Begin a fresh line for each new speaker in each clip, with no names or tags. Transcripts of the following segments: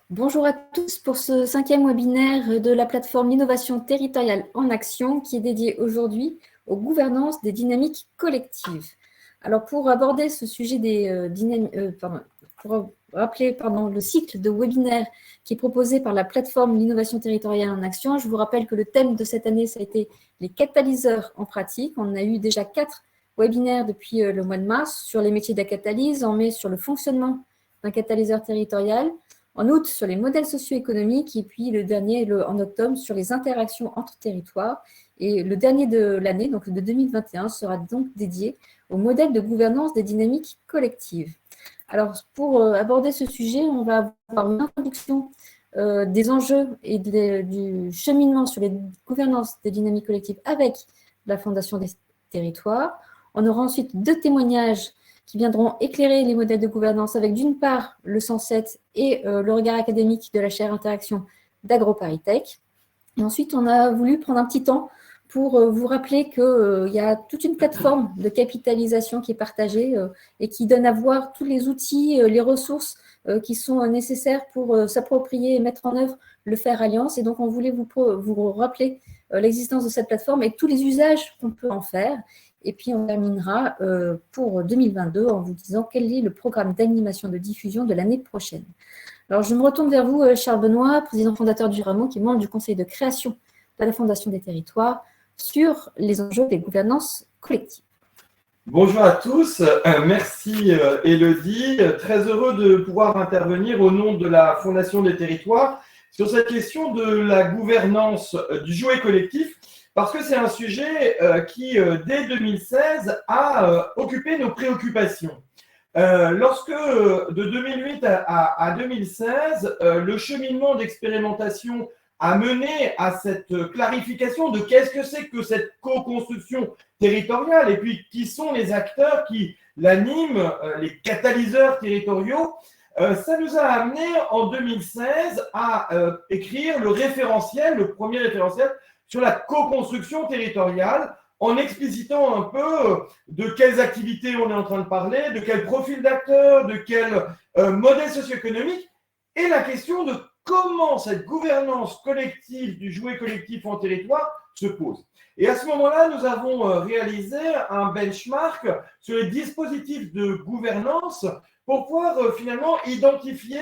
Bonjour à tous pour ce 5e webinaire de la plateforme L'innovation territoriale en action qui est dédié aujourd'hui aux gouvernances des dynamiques collectives. Alors pour aborder ce sujet des pour rappeler le cycle de webinaires qui est proposé par la plateforme L'innovation territoriale en action, je vous rappelle que le thème de cette année, ça a été les catalyseurs en pratique. On a eu déjà 4 webinaires depuis le mois de mars sur les métiers de la catalyse, en mai sur le fonctionnement d'un catalyseur territorial, en août sur les modèles socio-économiques et puis le dernier en octobre sur les interactions entre territoires. Et le dernier de l'année, donc de 2021, sera donc dédié au modèle de gouvernance des dynamiques collectives. Alors pour aborder ce sujet, on va avoir une introduction des enjeux et du cheminement sur les gouvernances des dynamiques collectives avec la Fondation des territoires. On aura ensuite 2 témoignages qui viendront éclairer les modèles de gouvernance avec d'une part le 107 et le regard académique de la chaire Interaction d'AgroParisTech. Et ensuite, on a voulu prendre un petit temps pour vous rappeler qu'il y a toute une plateforme de capitalisation qui est partagée et qui donne à voir tous les outils, les ressources qui sont nécessaires pour s'approprier et mettre en œuvre le Faire Alliance. Et donc, on voulait vous rappeler l'existence de cette plateforme et tous les usages qu'on peut en faire. Et puis, on terminera pour 2022 en vous disant quel est le programme d'animation de diffusion de l'année prochaine. Alors, je me retourne vers vous, Charles Benoît, président fondateur du RAMO, qui est membre du conseil de création de la Fondation des territoires, sur les enjeux des gouvernances collectives.
Bonjour à tous, merci Élodie, très heureux de pouvoir intervenir au nom de la Fondation des territoires sur cette question de la gouvernance du jouet collectif, parce que c'est un sujet qui, dès 2016, a occupé nos préoccupations. Lorsque, de 2008 à 2016, le cheminement d'expérimentation a mené à cette clarification de qu'est-ce que c'est que cette co-construction territoriale et puis qui sont les acteurs qui l'animent, les catalyseurs territoriaux, ça nous a amené en 2016 à écrire le référentiel, le premier référentiel sur la co-construction territoriale, en explicitant un peu de quelles activités on est en train de parler, de quel profil d'acteurs, de quel modèle socio-économique, et la question de comment cette gouvernance collective du jouet collectif en territoire se pose. Et à ce moment-là, nous avons réalisé un benchmark sur les dispositifs de gouvernance pour pouvoir finalement identifier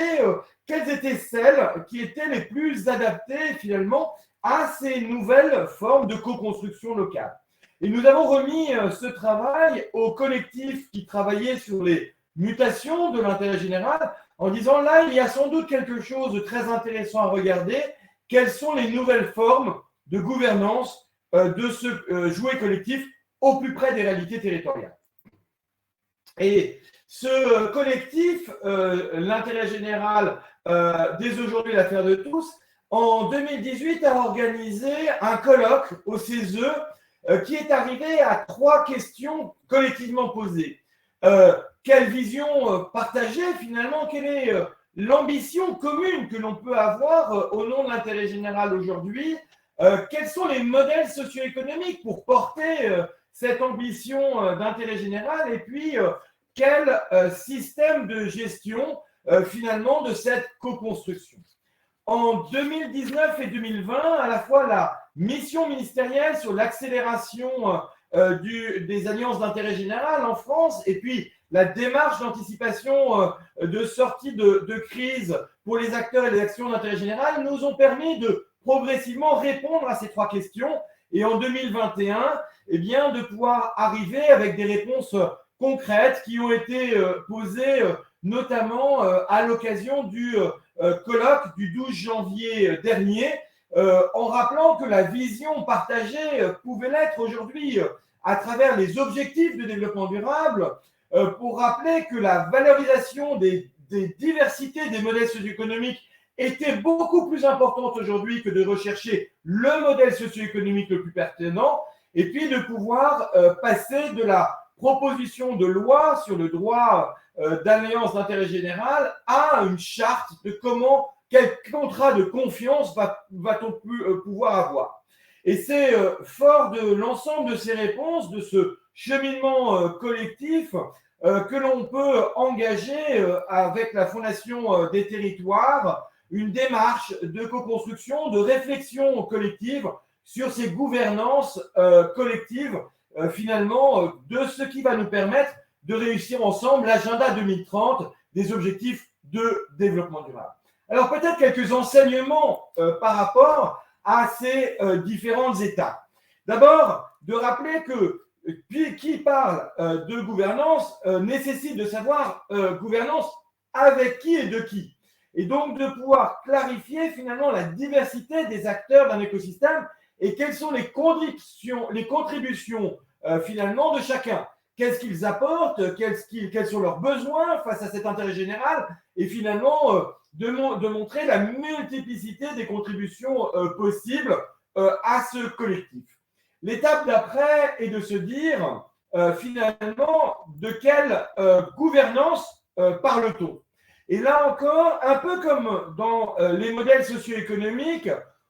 quelles étaient celles qui étaient les plus adaptées finalement à ces nouvelles formes de co-construction locale. Et nous avons remis ce travail au collectif qui travaillait sur les mutations de l'intérêt général en disant là, il y a sans doute quelque chose de très intéressant à regarder. Quelles sont les nouvelles formes de gouvernance de ce jouet collectif au plus près des réalités territoriales? Et ce collectif, l'intérêt général, dès aujourd'hui l'affaire de tous, en 2018 a organisé un colloque au CESE qui est arrivé à 3 questions collectivement posées. Quelle vision partagée finalement? Quelle est l'ambition commune que l'on peut avoir au nom de l'intérêt général aujourd'hui? Quels sont les modèles socio-économiques pour porter cette ambition d'intérêt général? Et puis, quel système de gestion finalement de cette co-construction? En 2019 et 2020, à la fois la mission ministérielle sur l'accélération des alliances d'intérêt général en France et puis la démarche d'anticipation de sortie de crise pour les acteurs et les actions d'intérêt général nous ont permis de progressivement répondre à ces 3 questions et en 2021, eh bien, de pouvoir arriver avec des réponses concrètes qui ont été posées notamment à l'occasion du colloque du 12 janvier dernier, en rappelant que la vision partagée pouvait l'être aujourd'hui à travers les objectifs de développement durable, pour rappeler que la valorisation des diversités des modèles socio-économiques était beaucoup plus importante aujourd'hui que de rechercher le modèle socio-économique le plus pertinent, et puis de pouvoir passer de la proposition de loi sur le droit d'alliance d'intérêt général à une charte de quel contrat de confiance va-t-on pouvoir avoir. Et c'est fort de l'ensemble de ces réponses, de ce cheminement collectif que l'on peut engager avec la Fondation des territoires une démarche de co-construction, de réflexion collective sur ces gouvernances collectives, finalement, de ce qui va nous permettre de réussir ensemble l'agenda 2030 des objectifs de développement durable. Alors peut-être quelques enseignements par rapport à ces différentes étapes. D'abord, de rappeler que qui parle de gouvernance nécessite de savoir gouvernance avec qui et de qui. Et donc de pouvoir clarifier finalement la diversité des acteurs d'un écosystème et quelles sont les contributions finalement de chacun. Qu'est-ce qu'ils apportent, quels sont leurs besoins face à cet intérêt général et finalement de montrer la multiplicité des contributions possibles à ce collectif. L'étape d'après est de se dire finalement de quelle gouvernance parle-t-on. Et là encore, un peu comme dans les modèles socio-économiques,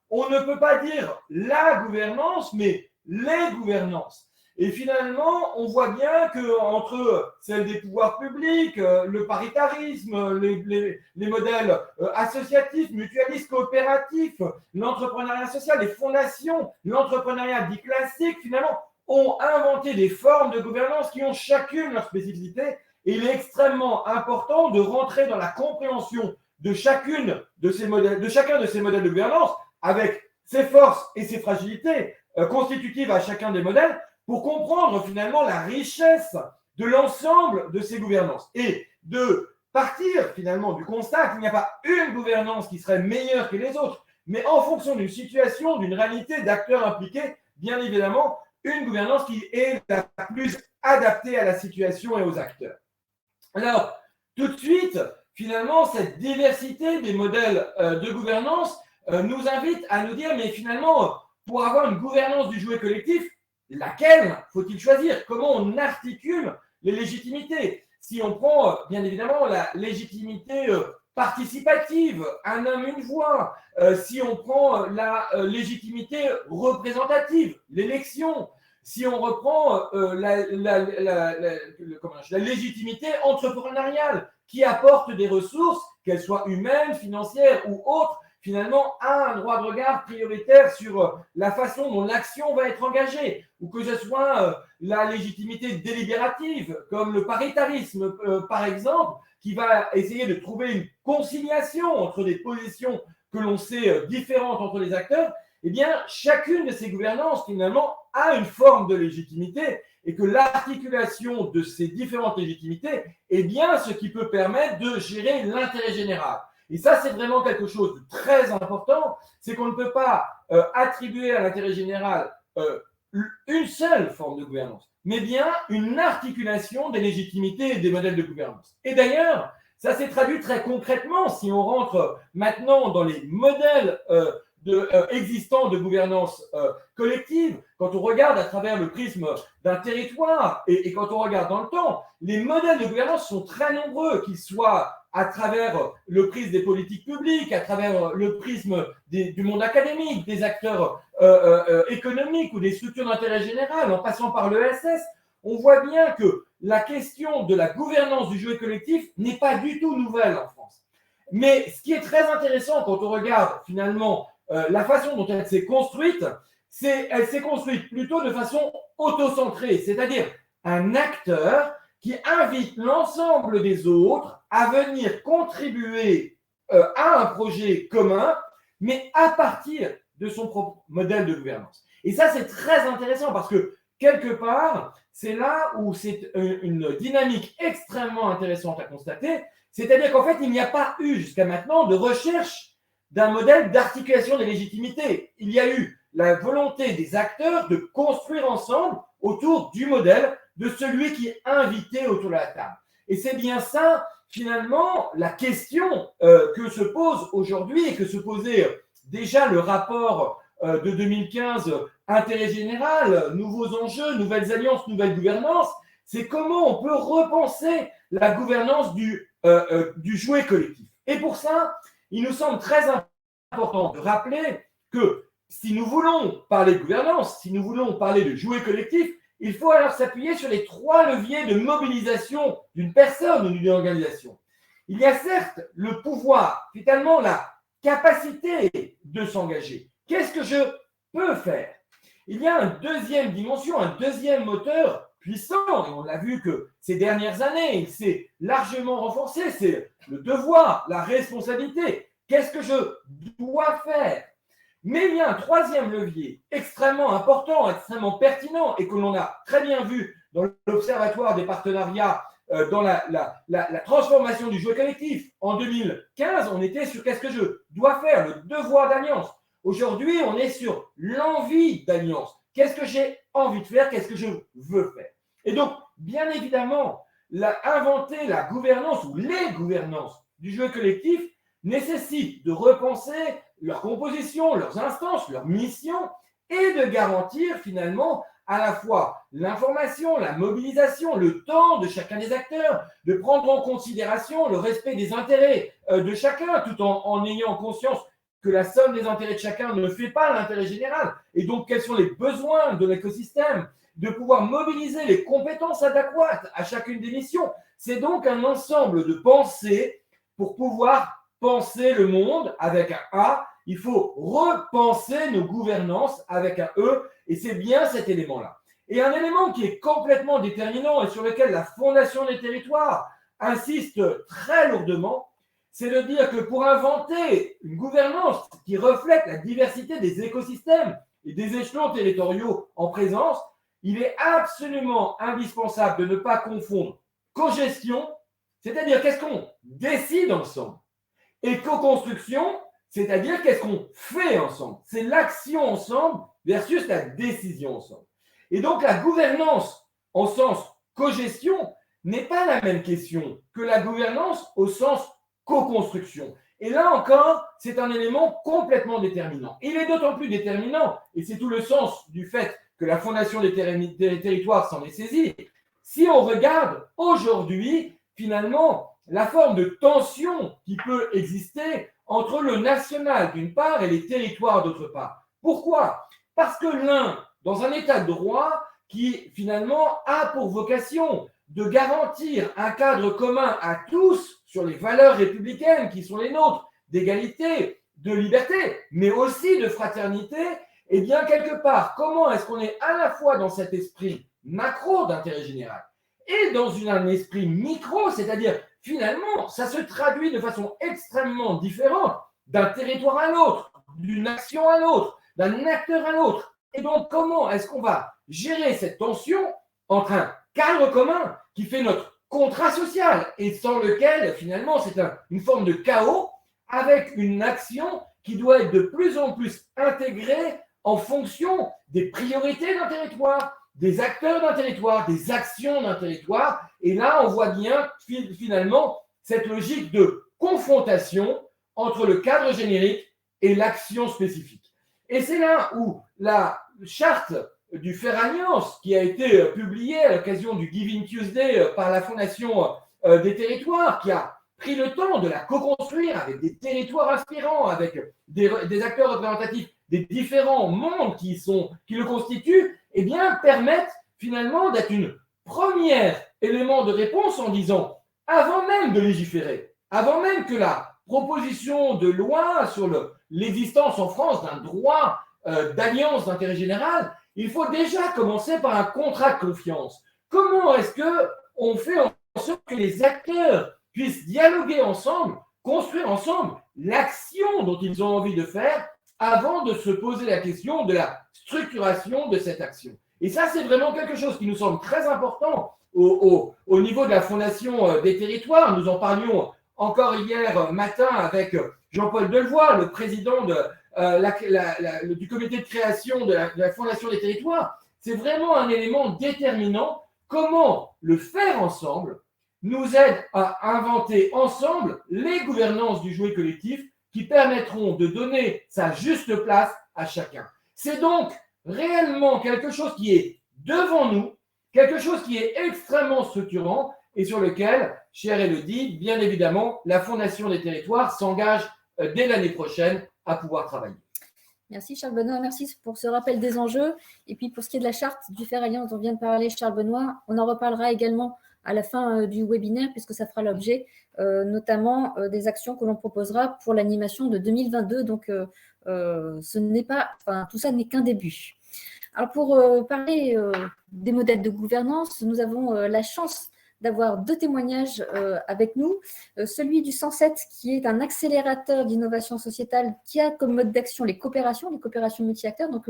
on ne peut pas dire la gouvernance, mais les gouvernances. Et finalement, on voit bien qu'entre celle des pouvoirs publics, le paritarisme, les modèles associatifs, mutualistes, coopératifs, l'entrepreneuriat social, les fondations, l'entrepreneuriat dit classique, finalement, ont inventé des formes de gouvernance qui ont chacune leur spécificité. Et il est extrêmement important de rentrer dans la compréhension de chacun de ces modèles de gouvernance avec ses forces et ses fragilités constitutives à chacun des modèles, pour comprendre finalement la richesse de l'ensemble de ces gouvernances et de partir finalement du constat qu'il n'y a pas une gouvernance qui serait meilleure que les autres, mais en fonction d'une situation, d'une réalité d'acteurs impliqués, bien évidemment, une gouvernance qui est la plus adaptée à la situation et aux acteurs. Alors, tout de suite, finalement, cette diversité des modèles de gouvernance nous invite à nous dire, mais finalement, pour avoir une gouvernance du jouet collectif, laquelle faut-il choisir? Comment on articule les légitimités? Si on prend bien évidemment la légitimité participative, un homme, une voix, si on prend la légitimité représentative, l'élection, si on reprend la légitimité entrepreneuriale qui apporte des ressources, qu'elles soient humaines, financières ou autres, finalement, a un droit de regard prioritaire sur la façon dont l'action va être engagée, ou que ce soit la légitimité délibérative, comme le paritarisme, par exemple, qui va essayer de trouver une conciliation entre des positions que l'on sait différentes entre les acteurs. Eh bien, chacune de ces gouvernances, finalement, a une forme de légitimité et que l'articulation de ces différentes légitimités est bien ce qui peut permettre de gérer l'intérêt général. Et ça, c'est vraiment quelque chose de très important, c'est qu'on ne peut pas attribuer à l'intérêt général une seule forme de gouvernance, mais bien une articulation des légitimités et des modèles de gouvernance. Et d'ailleurs, ça s'est traduit très concrètement si on rentre maintenant dans les modèles existants de gouvernance collective, quand on regarde à travers le prisme d'un territoire et quand on regarde dans le temps, les modèles de gouvernance sont très nombreux, qu'ils soient à travers le prisme des politiques publiques, à travers le prisme du monde académique, des acteurs économiques ou des structures d'intérêt général, en passant par l'ESS, on voit bien que la question de la gouvernance du jouet collectif n'est pas du tout nouvelle en France. Mais ce qui est très intéressant quand on regarde finalement la façon dont elle s'est construite, elle s'est construite plutôt de façon autocentrée, c'est-à-dire un acteur qui invite l'ensemble des autres à venir contribuer à un projet commun, mais à partir de son propre modèle de gouvernance. Et ça, c'est très intéressant parce que, quelque part, c'est là où c'est une dynamique extrêmement intéressante à constater, c'est-à-dire qu'en fait, il n'y a pas eu jusqu'à maintenant de recherche d'un modèle d'articulation des légitimités. Il y a eu la volonté des acteurs de construire ensemble autour du modèle de celui qui est invité autour de la table. Et c'est bien ça, finalement, la question que se pose aujourd'hui et que se posait déjà le rapport de 2015, intérêt général, nouveaux enjeux, nouvelles alliances, nouvelle gouvernance, c'est comment on peut repenser la gouvernance du jouet collectif. Et pour ça, il nous semble très important de rappeler que si nous voulons parler de gouvernance, si nous voulons parler de jouet collectif, il faut alors s'appuyer sur les 3 leviers de mobilisation d'une personne ou d'une organisation. Il y a certes le pouvoir, finalement la capacité de s'engager. Qu'est-ce que je peux faire? Il y a une deuxième dimension, un deuxième moteur puissant, et on l'a vu que ces dernières années, il s'est largement renforcé, c'est le devoir, la responsabilité. Qu'est-ce que je dois faire? Mais il y a un troisième levier extrêmement important, extrêmement pertinent, et que l'on a très bien vu dans l'Observatoire des partenariats, dans la transformation du jouet collectif. En 2015, on était sur qu'est-ce que je dois faire, le devoir d'alliance. Aujourd'hui, on est sur l'envie d'alliance. Qu'est-ce que j'ai envie de faire? Qu'est-ce que je veux faire? Et donc, bien évidemment, inventer la gouvernance ou les gouvernances du jeu collectif nécessite de repenser leur composition, leurs instances, leurs missions et de garantir finalement à la fois l'information, la mobilisation, le temps de chacun des acteurs, de prendre en considération le respect des intérêts de chacun tout en ayant conscience que la somme des intérêts de chacun ne fait pas l'intérêt général. Et donc, quels sont les besoins de l'écosystème, de pouvoir mobiliser les compétences adéquates à chacune des missions. C'est donc un ensemble de pensées pour pouvoir penser le monde avec un A. Il faut repenser nos gouvernances avec un E, et c'est bien cet élément-là. Et un élément qui est complètement déterminant et sur lequel la Fondation des territoires insiste très lourdement, c'est de dire que pour inventer une gouvernance qui reflète la diversité des écosystèmes et des échelons territoriaux en présence, il est absolument indispensable de ne pas confondre cogestion, c'est-à-dire qu'est-ce qu'on décide ensemble, et co-construction, c'est-à-dire qu'est-ce qu'on fait ensemble. C'est l'action ensemble versus la décision ensemble. Et donc la gouvernance en sens cogestion n'est pas la même question que la gouvernance au sens co-construction. Et là encore, c'est un élément complètement déterminant. Il est d'autant plus déterminant, et c'est tout le sens du fait que la Fondation des territoires s'en est saisie, si on regarde aujourd'hui, finalement, la forme de tension qui peut exister entre le national d'une part et les territoires d'autre part. Pourquoi? Parce que l'un, dans un état de droit qui finalement a pour vocation de garantir un cadre commun à tous sur les valeurs républicaines qui sont les nôtres, d'égalité, de liberté, mais aussi de fraternité, et bien quelque part, comment est-ce qu'on est à la fois dans cet esprit macro d'intérêt général et dans un esprit micro, c'est-à-dire finalement, ça se traduit de façon extrêmement différente d'un territoire à l'autre, d'une action à l'autre, d'un acteur à l'autre. Et donc, comment est-ce qu'on va gérer cette tension entre un cadre commun qui fait notre contrat social et sans lequel, finalement, c'est une forme de chaos avec une action qui doit être de plus en plus intégrée en fonction des priorités d'un territoire, des acteurs d'un territoire, des actions d'un territoire. Et là, on voit bien finalement cette logique de confrontation entre le cadre générique et l'action spécifique. Et c'est là où la charte du Faire Alliance, qui a été publiée à l'occasion du Giving Tuesday par la Fondation des territoires, qui a pris le temps de la co-construire avec des territoires inspirants, avec des acteurs représentatifs des différents mondes qui le constituent, eh bien, permettent finalement d'être une première élément de réponse en disant, avant même de légiférer, avant même que la proposition de loi sur l'existence en France d'un droit d'alliance d'intérêt général, il faut déjà commencer par un contrat de confiance. Comment est-ce qu'on fait en sorte que les acteurs puissent dialoguer ensemble, construire ensemble l'action dont ils ont envie de faire avant de se poser la question de la structuration de cette action. Et ça, c'est vraiment quelque chose qui nous semble très important au niveau de la Fondation des territoires. Nous en parlions encore hier matin avec Jean-Paul Delevoye, le président du comité de création de la Fondation des territoires. C'est vraiment un élément déterminant. Comment le faire ensemble nous aide à inventer ensemble les gouvernances du jouet collectif qui permettront de donner sa juste place à chacun. C'est donc réellement quelque chose qui est devant nous, quelque chose qui est extrêmement structurant et sur lequel, chère Élodie, bien évidemment, la Fondation des territoires s'engage dès l'année prochaine à pouvoir travailler.
Merci Charles Benoît, merci pour ce rappel des enjeux. Et puis pour ce qui est de la charte du Faire Alliance dont vient de parler Charles Benoît, on en reparlera également à la fin du webinaire, puisque ça fera l'objet notamment des actions que l'on proposera pour l'animation de 2022. Donc, ce n'est pas, enfin, tout ça n'est qu'un début. Alors, pour parler des modèles de gouvernance, nous avons la chance d'avoir deux témoignages avec nous. Celui du 107, qui est un accélérateur d'innovation sociétale qui a comme mode d'action les coopérations multi-acteurs. Donc,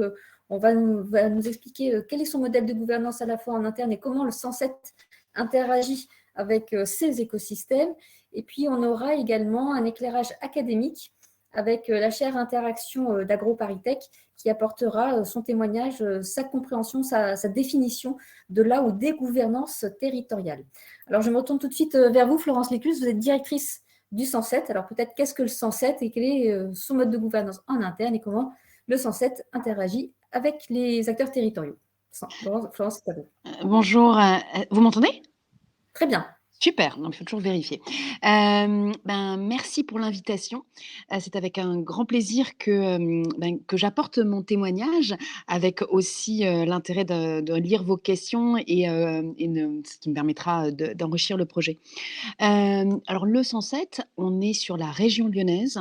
on va nous expliquer quel est son modèle de gouvernance à la fois en interne et comment le 107 interagit avec ces écosystèmes. Et puis, on aura également un éclairage académique avec la chaire interaction d'AgroParisTech qui apportera son témoignage, sa compréhension, sa définition de là ou des gouvernances territoriales. Alors, je me retourne tout de suite vers vous, Florence Lécluse, vous êtes directrice du 107. Alors, peut-être qu'est-ce que le 107 et quel est son mode de gouvernance en interne et comment le 107 interagit avec les acteurs territoriaux. Florence, c'est à vous.
Bonjour, vous m'entendez ?
Très bien.
Super, donc il faut toujours vérifier. Merci pour l'invitation. C'est avec un grand plaisir que j'apporte mon témoignage, avec aussi l'intérêt de lire vos questions et ce qui me permettra d'enrichir le projet. Alors le 107, on est sur la région lyonnaise,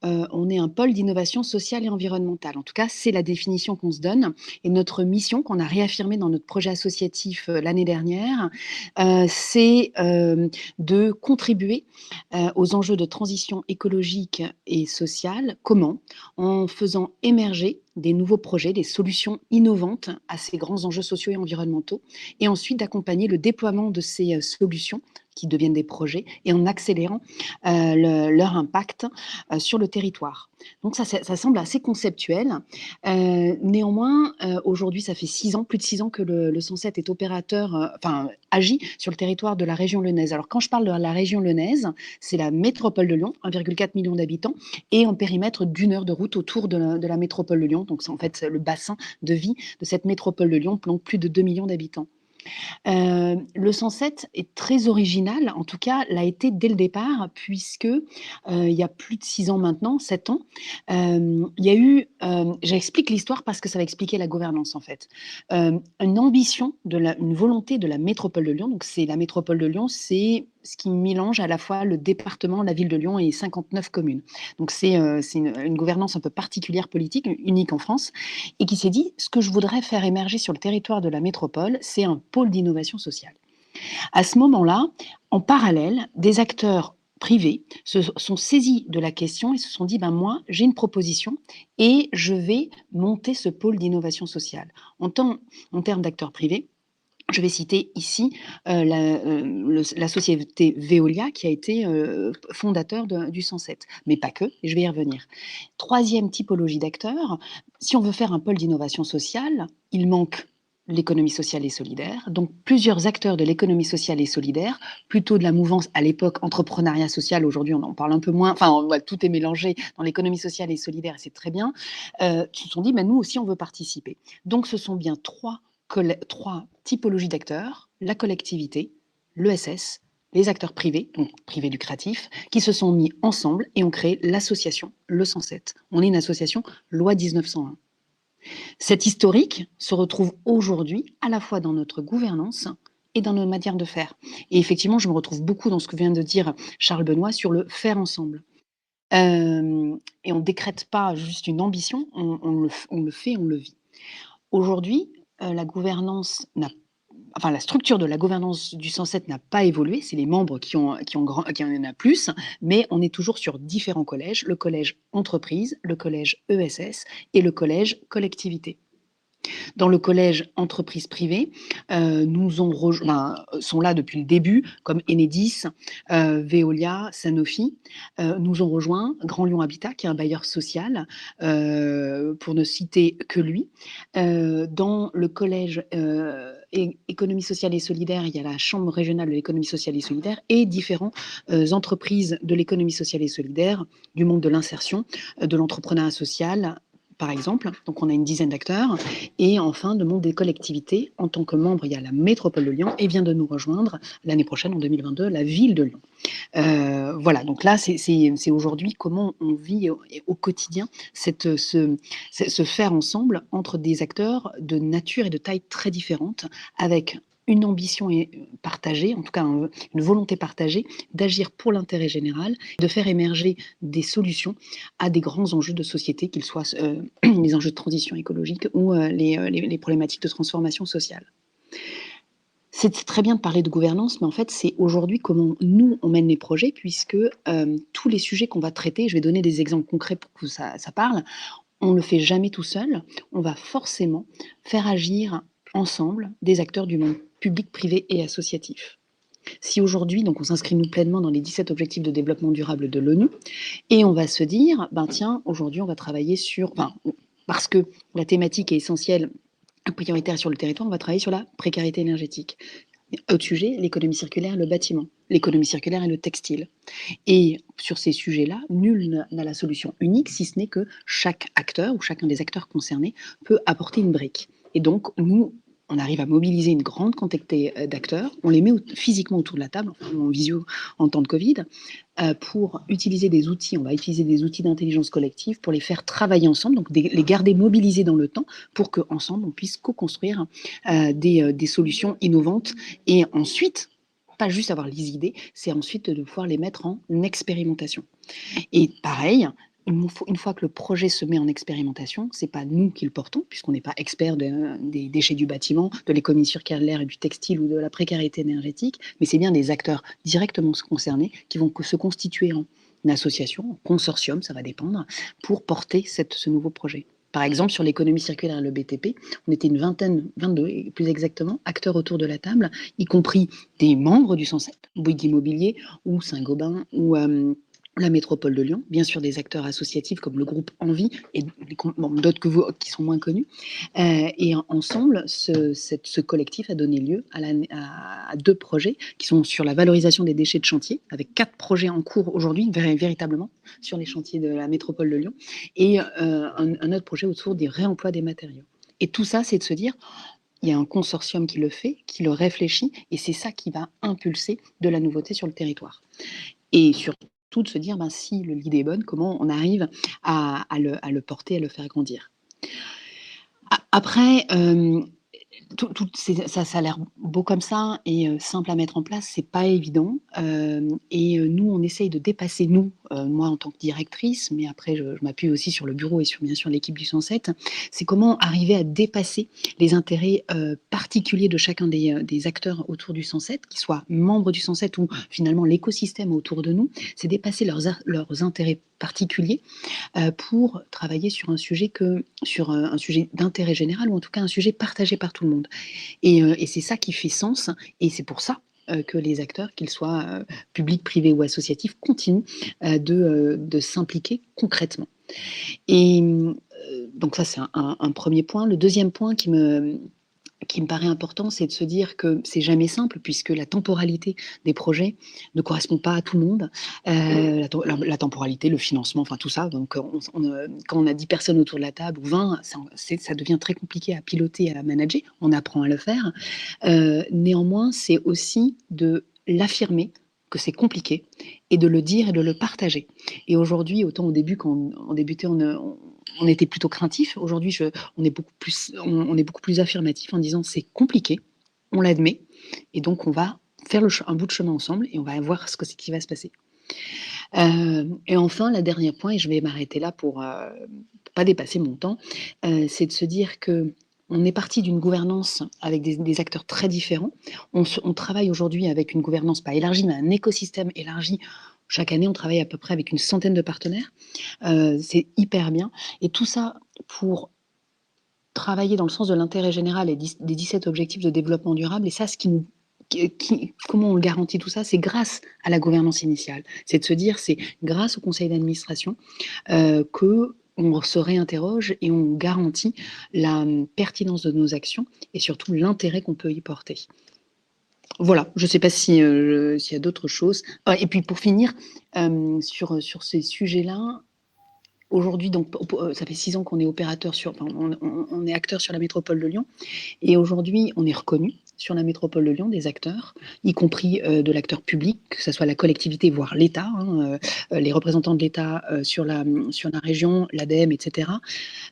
on est un pôle d'innovation sociale et environnementale. En tout cas, c'est la définition qu'on se donne. Et notre mission, qu'on a réaffirmée dans notre projet associatif l'année dernière, c'est de contribuer aux enjeux de transition écologique et sociale. Comment ? En faisant émerger des nouveaux projets, des solutions innovantes à ces grands enjeux sociaux et environnementaux, et ensuite d'accompagner le déploiement de ces solutions qui deviennent des projets et en accélérant leur impact sur le territoire. Donc ça semble assez conceptuel. Néanmoins, aujourd'hui, ça fait plus de 6 ans que le 107 est opérateur, agit sur le territoire de la région lyonnaise. Alors quand je parle de la région lyonnaise, c'est la métropole de Lyon, 1,4 million d'habitants, et en périmètre d'1 heure de route autour de la métropole de Lyon. Donc c'est en fait le bassin de vie de cette métropole de Lyon, donc plus de 2 millions d'habitants. Le 107 est très original, en tout cas l'a été dès le départ, puisque il y a plus de 6 ans maintenant, 7 ans, il y a eu, j'explique l'histoire parce que ça va expliquer la gouvernance en fait, une ambition, une volonté de la métropole de Lyon. Donc c'est la métropole de Lyon, c'est ce qui mélange à la fois le département, la ville de Lyon et 59 communes. Donc c'est une gouvernance un peu particulière, politique, unique en France, et qui s'est dit, ce que je voudrais faire émerger sur le territoire de la métropole, c'est un pôle d'innovation sociale. À ce moment-là, en parallèle, des acteurs privés se sont saisis de la question et se sont dit, moi, j'ai une proposition et je vais monter ce pôle d'innovation sociale. En termes d'acteurs privés, je vais citer ici la société Veolia qui a été fondateur du 107, mais pas que, et je vais y revenir. Troisième typologie d'acteurs, si on veut faire un pôle d'innovation sociale, il manque l'économie sociale et solidaire, donc plusieurs acteurs de l'économie sociale et solidaire, plutôt de la mouvance à l'époque entrepreneuriat social, aujourd'hui on en parle un peu moins, tout est mélangé dans l'économie sociale et solidaire, et c'est très bien, se sont dit, nous aussi on veut participer. Donc ce sont bien trois typologies d'acteurs, la collectivité, l'ESS, les acteurs privés, donc privés lucratifs, qui se sont mis ensemble et ont créé l'association Le 107. On est une association loi 1901. Cet historique se retrouve aujourd'hui à la fois dans notre gouvernance et dans nos manières de faire. Et effectivement, je me retrouve beaucoup dans ce que vient de dire Charles Benoît sur le faire ensemble. Et on ne décrète pas juste une ambition, on le fait, on le vit. Aujourd'hui, la structure de la gouvernance du 107 n'a pas évolué, c'est les membres qui en a plus, mais on est toujours sur différents collèges, le collège entreprise, le collège ESS et le collège collectivité. Dans le collège entreprise privée, sont là depuis le début, comme Enedis, Veolia, Sanofi, nous ont rejoint Grand Lyon Habitat, qui est un bailleur social, pour ne citer que lui. Dans le collège économie sociale et solidaire, il y a la Chambre régionale de l'économie sociale et solidaire et différentes entreprises de l'économie sociale et solidaire, du monde de l'insertion, de l'entrepreneuriat social, par exemple. Donc, on a une dizaine d'acteurs. Et enfin, de monde des collectivités. En tant que membre, il y a la métropole de Lyon et vient de nous rejoindre l'année prochaine, en 2022, la ville de Lyon. Voilà, donc là, c'est aujourd'hui comment on vit au quotidien ce faire ensemble entre des acteurs de nature et de taille très différentes, avec une ambition partagée, en tout cas une volonté partagée d'agir pour l'intérêt général, de faire émerger des solutions à des grands enjeux de société, qu'ils soient les enjeux de transition écologique ou les problématiques de transformation sociale. C'est très bien de parler de gouvernance, mais en fait, c'est aujourd'hui comment nous, on mène les projets, puisque tous les sujets qu'on va traiter, je vais donner des exemples concrets pour que ça parle, on ne le fait jamais tout seul, on va forcément faire agir ensemble des acteurs du monde public, privé et associatif. Si aujourd'hui, donc on s'inscrit nous pleinement dans les 17 objectifs de développement durable de l'ONU, et on va se dire, tiens, aujourd'hui on va travailler sur, parce que la thématique est essentielle, prioritaire sur le territoire, on va travailler sur la précarité énergétique. Autre sujet, l'économie circulaire, le bâtiment, l'économie circulaire et le textile. Et sur ces sujets-là, nul n'a la solution unique, si ce n'est que chaque acteur ou chacun des acteurs concernés peut apporter une brique. Et donc, nous, on arrive à mobiliser une grande quantité d'acteurs, on les met physiquement autour de la table, enfin, en visio en temps de Covid, pour utiliser des outils, on va utiliser des outils d'intelligence collective pour les faire travailler ensemble, donc les garder mobilisés dans le temps pour qu'ensemble on puisse co-construire des solutions innovantes et ensuite, pas juste avoir les idées, c'est ensuite de pouvoir les mettre en expérimentation. Et pareil, une fois que le projet se met en expérimentation, c'est pas nous qui le portons, puisqu'on n'est pas expert des déchets du bâtiment, de l'économie circulaire et du textile ou de la précarité énergétique, mais c'est bien des acteurs directement concernés qui vont se constituer en une association, un consortium, ça va dépendre, pour porter ce nouveau projet. Par exemple, sur l'économie circulaire et le BTP, on était une vingtaine, 22 plus exactement, acteurs autour de la table, y compris des membres du 107, Bouygues Immobilier ou Saint-Gobain ou la métropole de Lyon, bien sûr des acteurs associatifs comme le groupe Envie et d'autres que vous qui sont moins connus. Et ensemble, ce collectif a donné lieu à 2 projets qui sont sur la valorisation des déchets de chantier, avec 4 projets en cours aujourd'hui, véritablement, sur les chantiers de la métropole de Lyon, et un autre projet autour des réemplois des matériaux. Et tout ça, c'est de se dire, il y a un consortium qui le fait, qui le réfléchit, et c'est ça qui va impulser de la nouveauté sur le territoire. Et surtout de se dire, si l'idée est bonne, comment on arrive à le porter, à le faire grandir. Après, ça a l'air beau comme ça et simple à mettre en place, c'est pas évident. Et nous, on essaye de dépasser, moi en tant que directrice, mais après je m'appuie aussi sur le bureau et sur bien sûr l'équipe du 107, c'est comment arriver à dépasser les intérêts particuliers de chacun des acteurs autour du 107, qu'ils soient membres du 107 ou finalement l'écosystème autour de nous, c'est dépasser leurs intérêts particuliers pour travailler sur un sujet d'intérêt général ou en tout cas un sujet partagé par tout le monde. Et c'est ça qui fait sens et c'est pour ça que les acteurs, qu'ils soient publics, privés ou associatifs, continuent de s'impliquer concrètement. Et donc ça, c'est un premier point. Le deuxième point qui me paraît important, c'est de se dire que c'est jamais simple puisque la temporalité des projets ne correspond pas à tout le monde. La temporalité, le financement, enfin tout ça. Donc, quand on a 10 personnes autour de la table ou 20, ça devient très compliqué à piloter et à manager. On apprend à le faire. Néanmoins, c'est aussi de l'affirmer que c'est compliqué et de le dire et de le partager. Et aujourd'hui, autant au début, quand on débutait, on était plutôt craintif. Aujourd'hui, on est beaucoup plus affirmatif en disant c'est compliqué, on l'admet, et donc on va faire un bout de chemin ensemble et on va voir ce qui va se passer. Et enfin, le dernier point, et je vais m'arrêter là pour pas dépasser mon temps, c'est de se dire que on est parti d'une gouvernance avec des acteurs très différents. On travaille aujourd'hui avec une gouvernance pas élargie, mais un écosystème élargi. Chaque année, on travaille à peu près avec une centaine de partenaires. C'est hyper bien. Et tout ça pour travailler dans le sens de l'intérêt général et des 17 objectifs de développement durable. Et ça, comment on le garantit tout ça? C'est grâce à la gouvernance initiale. C'est de se dire, c'est grâce au conseil d'administration qu'on se réinterroge et on garantit la pertinence de nos actions et surtout l'intérêt qu'on peut y porter. Voilà, je ne sais pas s'il y a d'autres choses. Et puis pour finir, sur ces sujets-là, aujourd'hui, donc, ça fait 6 ans qu'on est on est acteur sur la métropole de Lyon, et aujourd'hui, on est reconnu. sur la métropole de Lyon des acteurs, y compris de l'acteur public, que ce soit la collectivité, voire l'État, les représentants de l'État sur la région, l'ADEME, etc.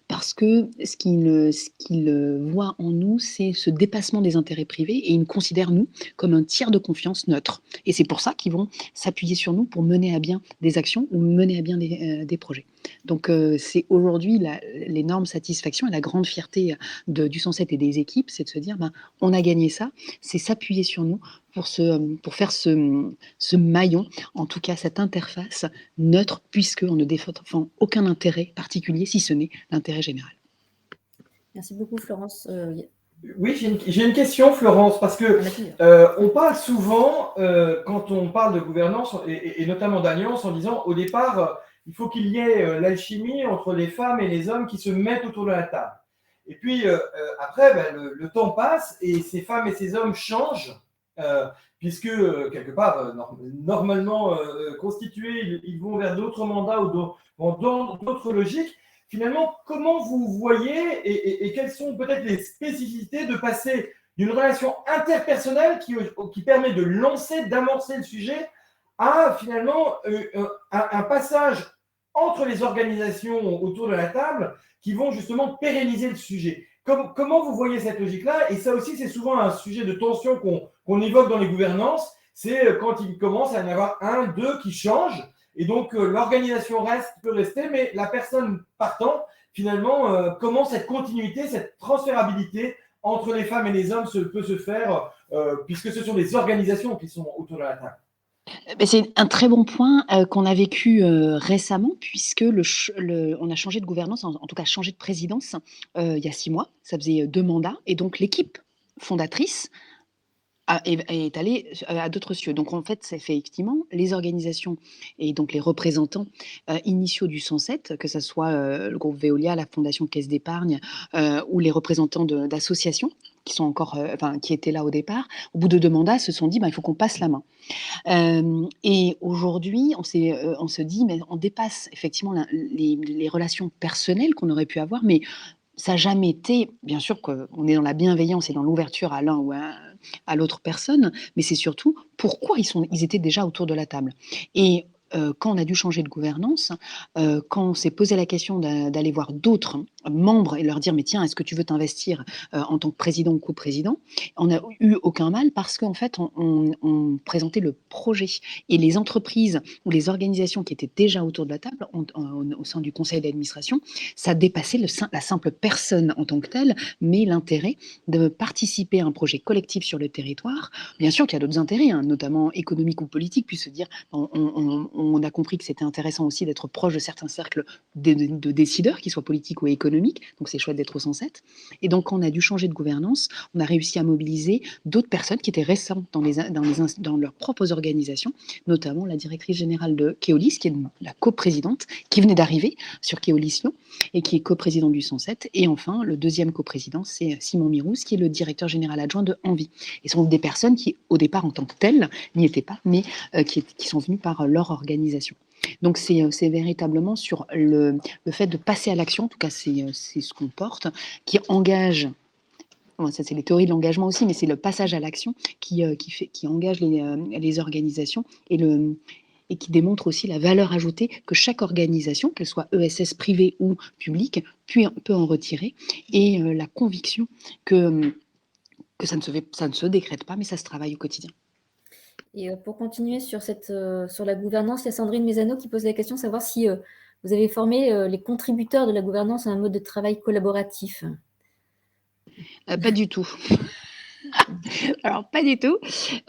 Parce que ce qu'ils voient en nous, c'est ce dépassement des intérêts privés et ils nous considèrent, nous, comme un tiers de confiance neutre. Et c'est pour ça qu'ils vont s'appuyer sur nous pour mener à bien des actions ou mener à bien des projets. Donc, c'est aujourd'hui l'énorme satisfaction et la grande fierté du 107 et des équipes, c'est de se dire, on a gagné ça, c'est s'appuyer sur nous pour faire ce maillon, en tout cas cette interface neutre, puisqu'on ne défend aucun intérêt particulier, si ce n'est l'intérêt général.
Merci beaucoup, Florence.
Oui, j'ai une question, Florence, parce que on parle souvent, quand on parle de gouvernance, et notamment d'alliance, en disant au départ, il faut qu'il y ait l'alchimie entre les femmes et les hommes qui se mettent autour de la table. Et puis après, le temps passe et ces femmes et ces hommes changent, puisque quelque part, normalement constitués, ils vont vers d'autres mandats ou dans d'autres logiques. Finalement, comment vous voyez et quelles sont peut-être les spécificités de passer d'une relation interpersonnelle qui permet de lancer, d'amorcer le sujet, à finalement un passage entre les organisations autour de la table qui vont justement pérenniser le sujet. Comment vous voyez cette logique-là? Et ça aussi, c'est souvent un sujet de tension qu'on évoque dans les gouvernances, c'est quand il commence à y en avoir un, deux qui changent. Et donc, l'organisation peut rester, mais la personne partant, finalement, comment cette continuité, cette transférabilité entre les femmes et les hommes peut se faire, puisque ce sont des organisations qui sont autour de la table.
C'est un très bon point qu'on a vécu récemment, puisque on a changé de gouvernance, en tout cas changé de présidence il y a 6 mois. Ça faisait 2 mandats. Et donc, l'équipe fondatrice est allée à d'autres cieux. Donc, en fait, c'est effectivement les organisations et donc les représentants initiaux du 107, que ce soit le groupe Veolia, la Fondation Caisse d'Épargne ou les représentants d'associations qui sont encore, qui étaient là au départ, au bout de 2 mandats, se sont dit, il faut qu'on passe la main. Et aujourd'hui, on se dit, mais on dépasse effectivement les relations personnelles qu'on aurait pu avoir, mais ça n'a jamais été, bien sûr qu'on est dans la bienveillance et dans l'ouverture à l'un ou à l'autre personne, mais c'est surtout pourquoi ils étaient déjà autour de la table. Et quand on a dû changer de gouvernance, quand on s'est posé la question d'aller voir d'autres membres et leur dire, mais tiens, est-ce que tu veux t'investir en tant que président ou co-président, on n'a eu aucun mal parce qu'en fait, on présentait le projet. Et les entreprises ou les organisations qui étaient déjà autour de la table, au sein du conseil d'administration, ça dépassait la simple personne en tant que telle, mais l'intérêt de participer à un projet collectif sur le territoire. Bien sûr qu'il y a d'autres intérêts, notamment économiques ou politiques, puis se dire, on a compris que c'était intéressant aussi d'être proche de certains cercles de décideurs, qu'ils soient politiques ou économiques, donc c'est chouette d'être au 107. Et donc, quand on a dû changer de gouvernance, on a réussi à mobiliser d'autres personnes qui étaient récentes dans leurs propres organisations, notamment la directrice générale de Keolis, qui est la coprésidente, qui venait d'arriver sur Keolis Lyon, et qui est coprésident du 107. Et enfin, le deuxième coprésident, c'est Simon Mirouz, qui est le directeur général adjoint de Envie. Et ce sont des personnes qui, au départ, en tant que telles, n'y étaient pas, mais qui sont venues par leur organisation. Donc, c'est véritablement sur le fait de passer à l'action, en tout cas, c'est ce qu'on porte, qui engage. Bon, ça, c'est les théories de l'engagement aussi, mais c'est le passage à l'action qui engage les organisations et qui démontre aussi la valeur ajoutée que chaque organisation, qu'elle soit ESS privée ou publique, peut en retirer, et la conviction que ça ne se décrète pas, mais ça se travaille au quotidien.
Et pour continuer sur la gouvernance, il y a Sandrine Mézano qui pose la question de savoir si vous avez formé les contributeurs de la gouvernance à un mode de travail collaboratif.
Pas du tout. Alors, pas du tout.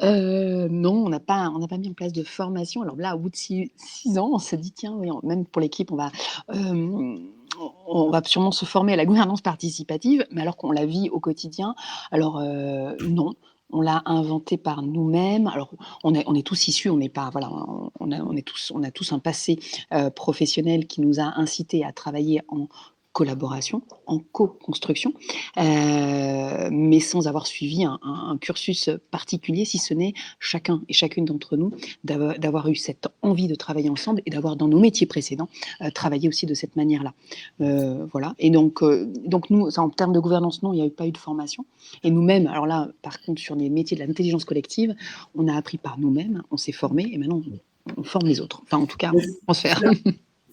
Non, on n'a pas mis en place de formation. Alors là, au bout de 6 ans, on se dit, tiens, oui, même pour l'équipe, on va sûrement se former à la gouvernance participative, mais alors qu'on la vit au quotidien, alors non. On l'a inventé par nous-mêmes. Alors, on est tous issus, on n'est pas, voilà, on a tous un passé professionnel qui nous a incités à travailler en collaboration, en co-construction, mais sans avoir suivi un cursus particulier, si ce n'est chacun et chacune d'entre nous d'avoir eu cette envie de travailler ensemble et d'avoir dans nos métiers précédents travaillé aussi de cette manière-là. Voilà. Et donc nous, ça, en termes de gouvernance, non, il n'y a pas eu de formation. Et nous-mêmes, alors là, par contre, sur les métiers de l'intelligence collective, on a appris par nous-mêmes, on s'est formé et maintenant on forme les autres. Enfin, en tout cas, on transfère.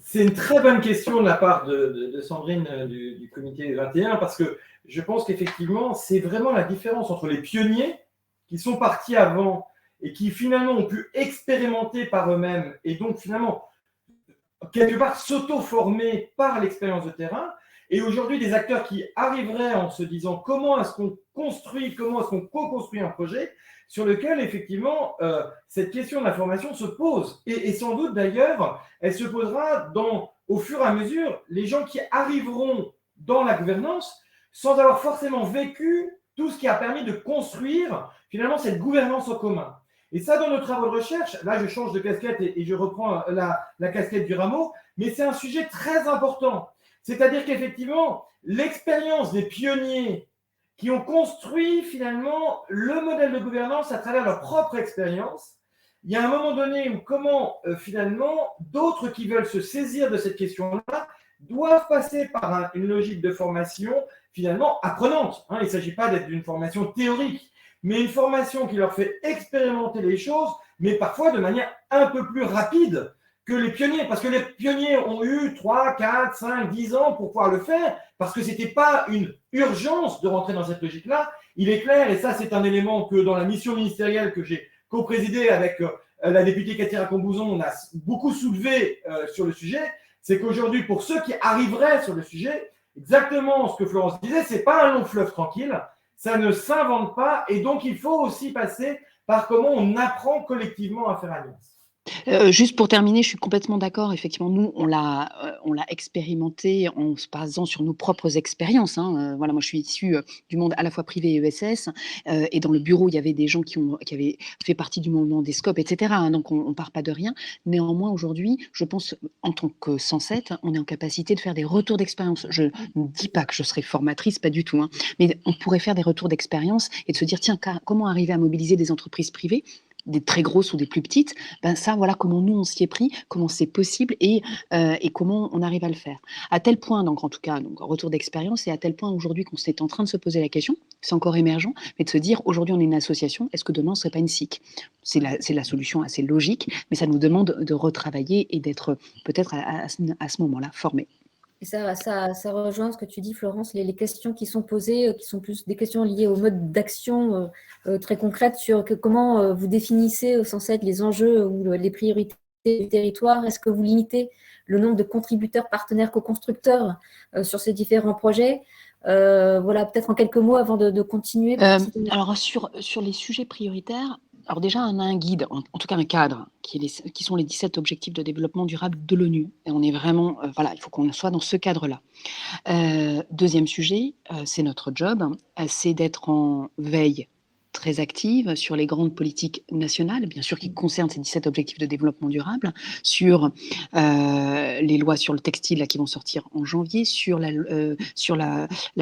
C'est une très bonne question de la part de Sandrine du comité 21, parce que je pense qu'effectivement, c'est vraiment la différence entre les pionniers qui sont partis avant et qui finalement ont pu expérimenter par eux-mêmes et donc finalement, quelque part, s'auto-former par l'expérience de terrain, et aujourd'hui des acteurs qui arriveraient en se disant comment est-ce qu'on construit, comment est-ce qu'on co-construit un projet sur lequel effectivement cette question de la formation se pose. Et sans doute d'ailleurs, elle se posera au fur et à mesure, les gens qui arriveront dans la gouvernance sans avoir forcément vécu tout ce qui a permis de construire finalement cette gouvernance en commun. Et ça, dans nos travaux de recherche, là je change de casquette et je reprends la casquette du rameau, mais c'est un sujet très important. C'est-à-dire qu'effectivement, l'expérience des pionniers qui ont construit finalement le modèle de gouvernance à travers leur propre expérience, il y a un moment donné où comment finalement d'autres qui veulent se saisir de cette question-là doivent passer par une logique de formation finalement apprenante. Il ne s'agit pas d'être d'une formation théorique, mais une formation qui leur fait expérimenter les choses, mais parfois de manière un peu plus rapide que les pionniers, parce que les pionniers ont eu 3, 4, 5, 10 ans pour pouvoir le faire, parce que ce n'était pas une urgence de rentrer dans cette logique-là. Il est clair, et ça c'est un élément que dans la mission ministérielle que j'ai co-présidée avec la députée Cathy Racon-Bouzon, on a beaucoup soulevé sur le sujet, c'est qu'aujourd'hui, pour ceux qui arriveraient sur le sujet, exactement ce que Florence disait, ce n'est pas un long fleuve tranquille, ça ne s'invente pas, et donc il faut aussi passer par comment on apprend collectivement à faire alliance.
Juste pour terminer, je suis complètement d'accord. Effectivement, nous, on l'a expérimenté en se basant sur nos propres expériences. Voilà, moi, je suis issue du monde à la fois privé et ESS, et dans le bureau, il y avait des gens qui avaient fait partie du mouvement des SCOP, etc. Donc, on part pas de rien. Néanmoins, aujourd'hui, je pense, en tant que 107, on est en capacité de faire des retours d'expérience. Je ne dis pas que je serai formatrice, pas du tout, mais on pourrait faire des retours d'expérience et de se dire, tiens, comment arriver à mobiliser des entreprises privées, des très grosses ou des plus petites, ça, voilà comment nous, on s'y est pris, comment c'est possible et comment on arrive à le faire. À tel point, donc en tout cas, donc, retour d'expérience, et à tel point aujourd'hui qu'on est en train de se poser la question, c'est encore émergent, mais de se dire, aujourd'hui, on est une association, est-ce que demain, on ne serait pas une SIC ? C'est la solution assez logique, mais ça nous demande de retravailler et d'être peut-être à ce moment-là formés.
Et ça rejoint ce que tu dis, Florence, les questions qui sont posées, qui sont plus des questions liées au mode d'action très concrètes sur comment vous définissez au sens être les enjeux ou les priorités du territoire. Est-ce que vous limitez le nombre de contributeurs, partenaires, co-constructeurs sur ces différents projets ? Voilà, peut-être en quelques mots avant de continuer.
Alors, sur les sujets prioritaires, alors déjà, on a un guide, en tout cas un cadre, qui sont les 17 objectifs de développement durable de l'ONU. Et on est vraiment, il faut qu'on soit dans ce cadre-là. Deuxième sujet, c'est notre job, c'est d'être en veille très active sur les grandes politiques nationales, bien sûr qui concernent ces 17 objectifs de développement durable, sur les lois sur le textile là, qui vont sortir en janvier, sur la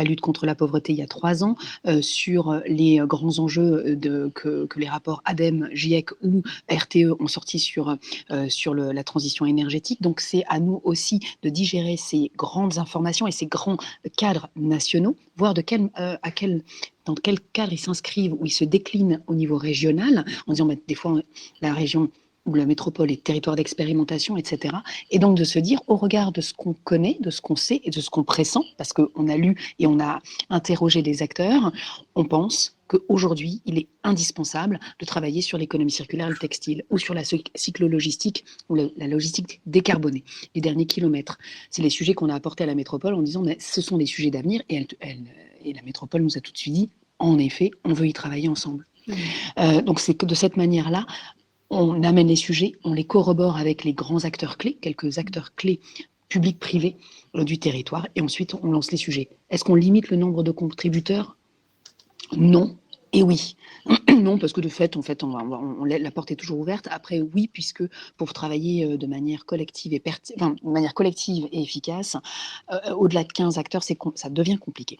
lutte contre la pauvreté il y a 3 ans, sur les grands enjeux que les rapports ADEME, GIEC ou RTE ont sorti sur la transition énergétique. Donc c'est à nous aussi de digérer ces grandes informations et ces grands cadres nationaux, voir dans quel cadre ils s'inscrivent ou ils se déclinent au niveau régional, en disant des fois la région ou la métropole est territoire d'expérimentation, etc. Et donc de se dire, au regard de ce qu'on connaît, de ce qu'on sait et de ce qu'on pressent, parce qu'on a lu et on a interrogé des acteurs, on pense qu'aujourd'hui, il est indispensable de travailler sur l'économie circulaire et le textile, ou sur la cyclo-logistique, ou la logistique décarbonée, les derniers kilomètres. C'est les sujets qu'on a apportés à la métropole en disant, mais ce sont des sujets d'avenir, et la métropole nous a tout de suite dit, en effet, on veut y travailler ensemble. Donc c'est que de cette manière-là, on amène les sujets, on les corrobore avec les grands acteurs clés, quelques acteurs clés publics, privés du territoire, et ensuite on lance les sujets. Est-ce qu'on limite le nombre de contributeurs ? Non. Et oui, non, parce que de fait, en fait, la porte est toujours ouverte. Après, oui, puisque pour travailler de manière collective et de manière collective et efficace, au-delà de 15 acteurs, ça devient compliqué.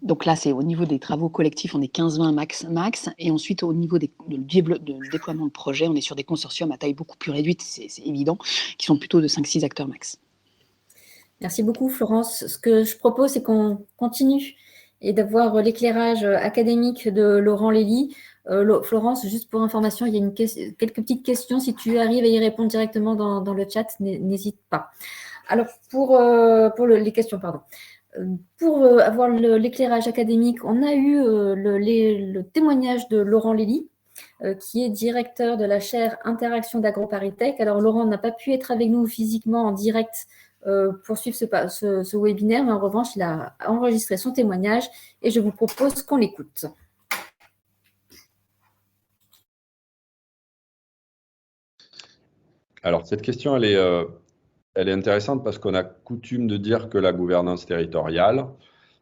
Donc là, c'est au niveau des travaux collectifs, on est 15-20 max. Et ensuite, au niveau de déploiement de projets, on est sur des consortiums à taille beaucoup plus réduite, c'est évident, qui sont plutôt de 5-6 acteurs max.
Merci beaucoup, Florence. Ce que je propose, c'est qu'on continue et d'avoir l'éclairage académique de Laurent Lévy. Florence, juste pour information, il y a quelques petites questions. Si tu arrives à y répondre directement dans le chat, n'hésite pas. Alors, pour les questions, pardon. Pour avoir l'éclairage académique, on a eu le témoignage de Laurent Lévy, qui est directeur de la chaire Interaction d'AgroParisTech. Alors, Laurent n'a pas pu être avec nous physiquement en direct pour suivre ce webinaire, mais en revanche, il a enregistré son témoignage et je vous propose qu'on l'écoute.
Alors, cette question, elle est intéressante parce qu'on a coutume de dire que la gouvernance territoriale,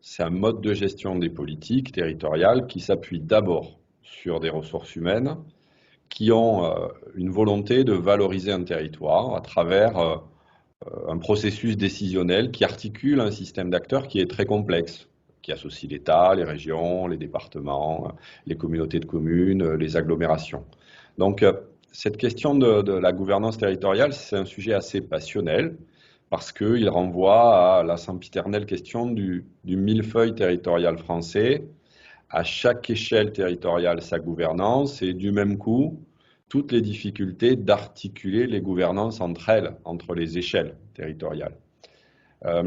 c'est un mode de gestion des politiques territoriales qui s'appuie d'abord sur des ressources humaines qui ont une volonté de valoriser un territoire à travers un processus décisionnel qui articule un système d'acteurs qui est très complexe, qui associe l'État, les régions, les départements, les communautés de communes, les agglomérations. Donc, cette question de la gouvernance territoriale, c'est un sujet assez passionnel parce qu'il renvoie à la sempiternelle question du millefeuille territorial français, à chaque échelle territoriale sa gouvernance et du même coup, toutes les difficultés d'articuler les gouvernances entre elles, entre les échelles territoriales.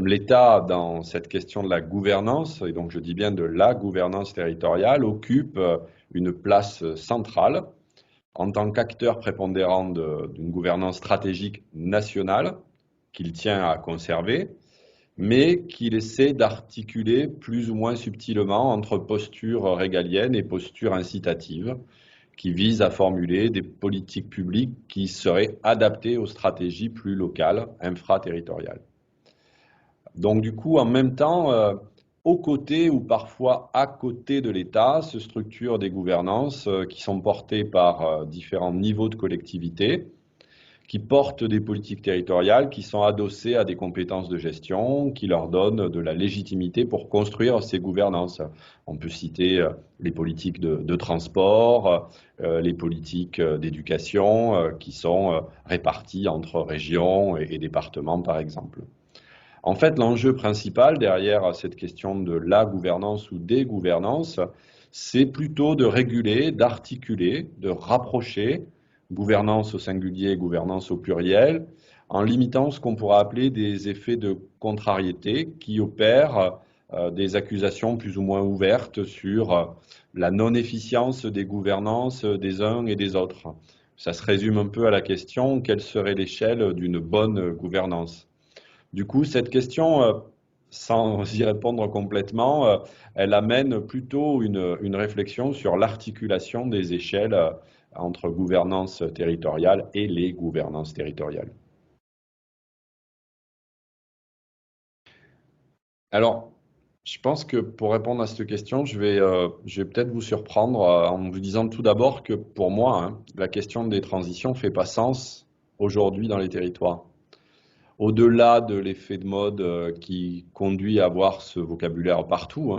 L'État, dans cette question de la gouvernance, et donc je dis bien de la gouvernance territoriale, occupe une place centrale en tant qu'acteur prépondérant d'une gouvernance stratégique nationale qu'il tient à conserver, mais qu'il essaie d'articuler plus ou moins subtilement entre postures régaliennes et postures incitatives, qui vise à formuler des politiques publiques qui seraient adaptées aux stratégies plus locales, infraterritoriales. Donc du coup, en même temps, aux côtés ou parfois à côté de l'État, se structurent des gouvernances qui sont portées par différents niveaux de collectivité, qui portent des politiques territoriales qui sont adossées à des compétences de gestion, qui leur donnent de la légitimité pour construire ces gouvernances. On peut citer les politiques de transport, les politiques d'éducation qui sont réparties entre régions et départements, par exemple. En fait, l'enjeu principal derrière cette question de la gouvernance ou des gouvernances, c'est plutôt de réguler, d'articuler, de rapprocher gouvernance au singulier, gouvernance au pluriel, en limitant ce qu'on pourra appeler des effets de contrariété qui opèrent des accusations plus ou moins ouvertes sur la non-efficience des gouvernances des uns et des autres. Ça se résume un peu à la question, quelle serait l'échelle d'une bonne gouvernance? Du coup, cette question, sans y répondre complètement, elle amène plutôt une réflexion sur l'articulation des échelles entre gouvernance territoriale et les gouvernances territoriales. Alors, je pense que pour répondre à cette question, je vais peut-être vous surprendre en vous disant tout d'abord que pour moi, la question des transitions ne fait pas sens aujourd'hui dans les territoires. Au-delà de l'effet de mode qui conduit à avoir ce vocabulaire partout,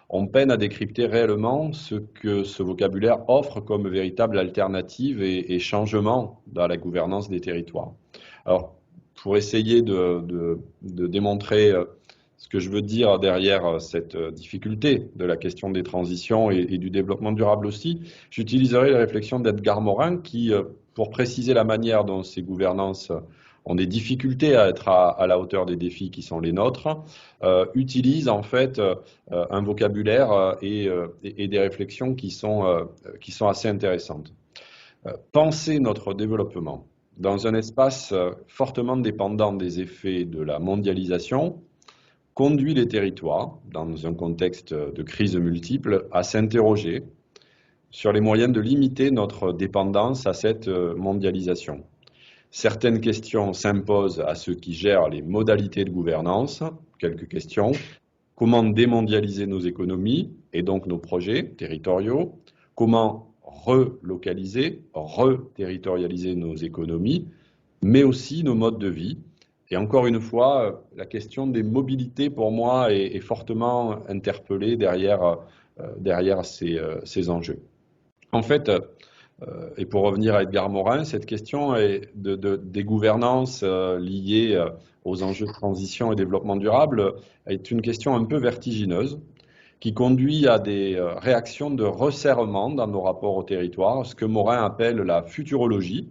on peine à décrypter réellement ce que ce vocabulaire offre comme véritable alternative et changement dans la gouvernance des territoires. Alors, pour essayer de démontrer ce que je veux dire derrière cette difficulté de la question des transitions et du développement durable aussi, j'utiliserai les réflexions d'Edgar Morin qui, pour préciser la manière dont ces gouvernances ont des difficultés à être à la hauteur des défis qui sont les nôtres, utilisent en fait un vocabulaire et des réflexions qui sont assez intéressantes. Penser notre développement dans un espace fortement dépendant des effets de la mondialisation conduit les territoires, dans un contexte de crise multiple, à s'interroger sur les moyens de limiter notre dépendance à cette mondialisation. Certaines questions s'imposent à ceux qui gèrent les modalités de gouvernance, quelques questions. comment démondialiser nos économies et donc nos projets territoriaux, comment relocaliser, reterritorialiser nos économies, mais aussi nos modes de vie. Et encore une fois, la question des mobilités, pour moi, est fortement interpellée derrière ces enjeux. En fait, et pour revenir à Edgar Morin, cette question des gouvernances liées aux enjeux de transition et développement durable est une question un peu vertigineuse qui conduit à des réactions de resserrement dans nos rapports au territoire, ce que Morin appelle la futurologie,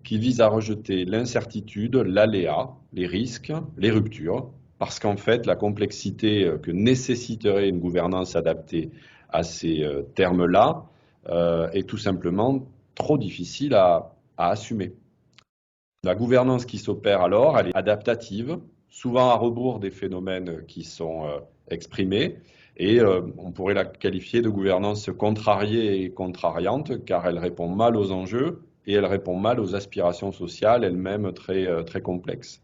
qui vise à rejeter l'incertitude, l'aléa, les risques, les ruptures, parce qu'en fait, la complexité que nécessiterait une gouvernance adaptée à ces termes-là est tout simplement trop difficile à assumer. La gouvernance qui s'opère alors, elle est adaptative, souvent à rebours des phénomènes qui sont exprimés, et on pourrait la qualifier de gouvernance contrariée et contrariante, car elle répond mal aux enjeux et elle répond mal aux aspirations sociales, elles-mêmes très complexes.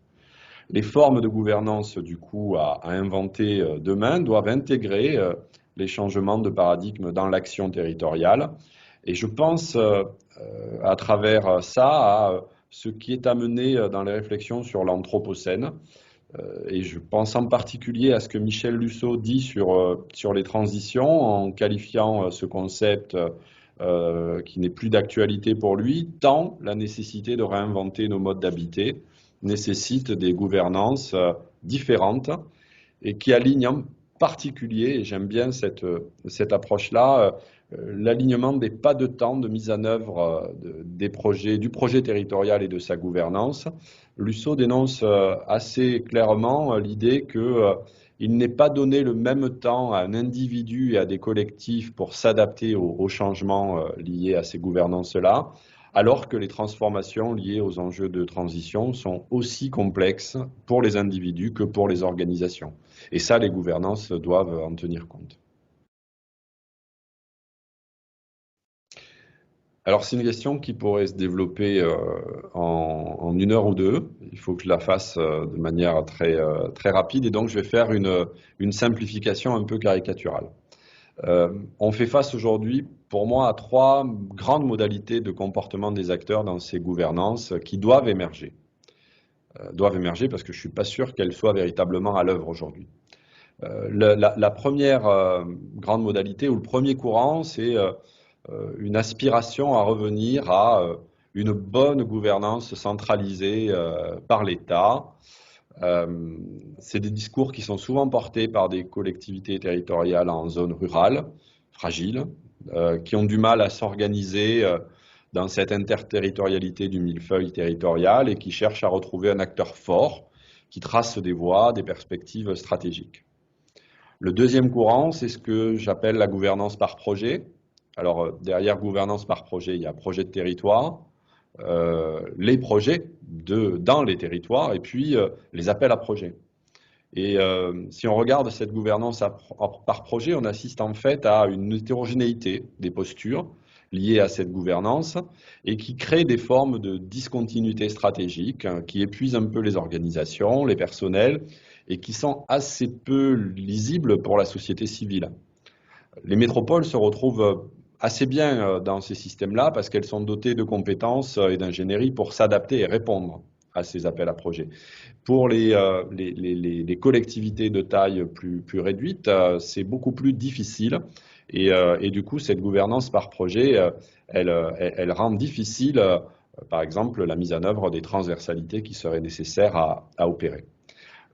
Les formes de gouvernance, du coup, à inventer demain doivent intégrer les changements de paradigme dans l'action territoriale. Et je pense à travers ça à ce qui est amené dans les réflexions sur l'anthropocène. Et je pense en particulier à ce que Michel Lusseau dit sur les transitions, en qualifiant ce concept qui n'est plus d'actualité pour lui, tant la nécessité de réinventer nos modes d'habiter nécessite des gouvernances différentes et qui alignent en particulier, et j'aime bien cette approche-là, l'alignement des pas de temps de mise en œuvre du projet territorial et de sa gouvernance. Lusseau dénonce assez clairement l'idée qu'il n'est pas donné le même temps à un individu et à des collectifs pour s'adapter aux changements liés à ces gouvernances-là, alors que les transformations liées aux enjeux de transition sont aussi complexes pour les individus que pour les organisations. Et ça, les gouvernances doivent en tenir compte. Alors, c'est une question qui pourrait se développer en 1 heure ou 2. Il faut que je la fasse de manière très rapide et donc je vais faire une simplification un peu caricaturale. On fait face aujourd'hui, pour moi, à 3 grandes modalités de comportement des acteurs dans ces gouvernances qui doivent émerger. Doivent émerger parce que je ne suis pas sûr qu'elles soient véritablement à l'œuvre aujourd'hui. La première grande modalité ou le premier courant, c'est une aspiration à revenir à une bonne gouvernance centralisée par l'État. C'est des discours qui sont souvent portés par des collectivités territoriales en zone rurale, fragiles, qui ont du mal à s'organiser dans cette interterritorialité du millefeuille territorial et qui cherchent à retrouver un acteur fort qui trace des voies, des perspectives stratégiques. Le deuxième courant, c'est ce que j'appelle la gouvernance par projet. Alors, derrière gouvernance par projet, il y a projet de territoire, les projets dans les territoires et puis les appels à projets. Et si on regarde cette gouvernance par projet, on assiste en fait à une hétérogénéité des postures liées à cette gouvernance et qui crée des formes de discontinuité stratégique qui épuisent un peu les organisations, les personnels et qui sont assez peu lisibles pour la société civile. Les métropoles se retrouvent assez bien dans ces systèmes-là parce qu'elles sont dotées de compétences et d'ingénierie pour s'adapter et répondre à ces appels à projets. Pour les collectivités de taille plus réduite, c'est beaucoup plus difficile et du coup, cette gouvernance par projet, elle rend difficile, par exemple, la mise en œuvre des transversalités qui seraient nécessaires à opérer.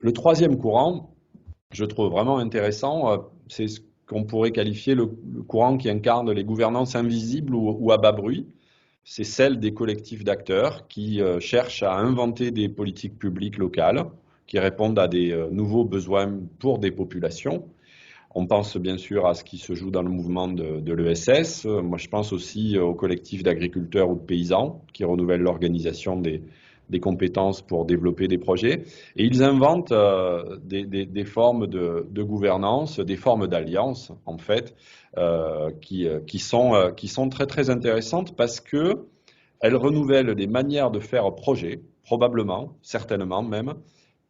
Le troisième courant, je trouve vraiment intéressant, c'est ce qu'on pourrait qualifier le courant qui incarne les gouvernances invisibles ou à bas bruit. C'est celle des collectifs d'acteurs qui cherchent à inventer des politiques publiques locales qui répondent à des nouveaux besoins pour des populations. On pense bien sûr à ce qui se joue dans le mouvement de l'ESS. Moi, je pense aussi aux collectifs d'agriculteurs ou de paysans qui renouvellent l'organisation des compétences pour développer des projets. Et ils inventent des formes de gouvernance, des formes d'alliance, en fait, qui sont très intéressantes parce qu'elles renouvellent des manières de faire projet, probablement, certainement même,